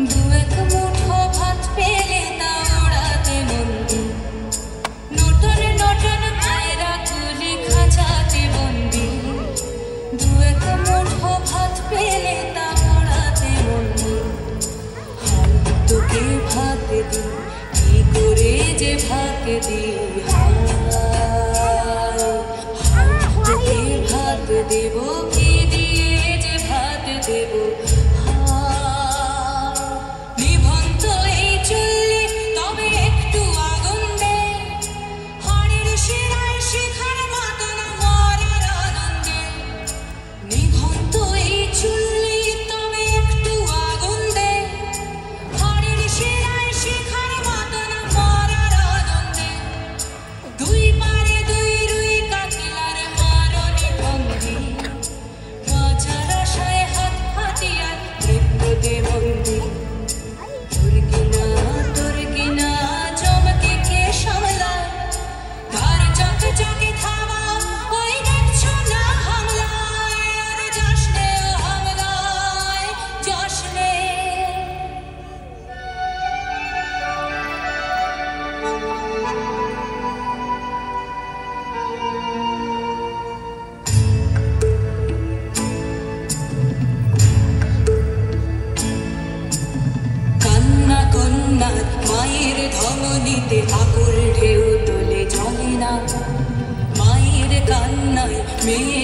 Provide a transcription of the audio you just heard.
দু এক মুঠো ভাত পেলে তা ওড়াতে বন্দি, নটন নটন পায়রা তুলে খাঁচাতে বন্দি। দু এক মুঠো ভাত পেলে তা ওড়াতে বন্দি। হাল তোকে ভাত দি, কি করে যে ভাত দি, হাল তোকে ভাত দেব, কি দিয়ে যে ভাত দেব। নিভন্ত এই চুল্লি তবে একটু আগুন দে, হাড়ের শিরায় শিখার মতন মরার আনন্দে। নিভন্ত এই চুল্লি তবে একটু আগুন দে, হাড়ের শিরায় শিখার মতন মরার আনন্দে। দুই পারে দুই রুই কাতলার মারণে বন্দি, বাঁচার আশায় হাত হাতিয়ার মৃত্যুতে বন্দি। তোর কিনা চমকে কে সামলায়, তার চকে চকে থামা ওই দেখছো না হামলায়। আর যাস নে ও হামলায়, যাস নে। কান্না কন্যার মায়ের ধমনীতে আকুল ঢেউ তোলে, জলে না। মায়ের কান্নায় মেয়ে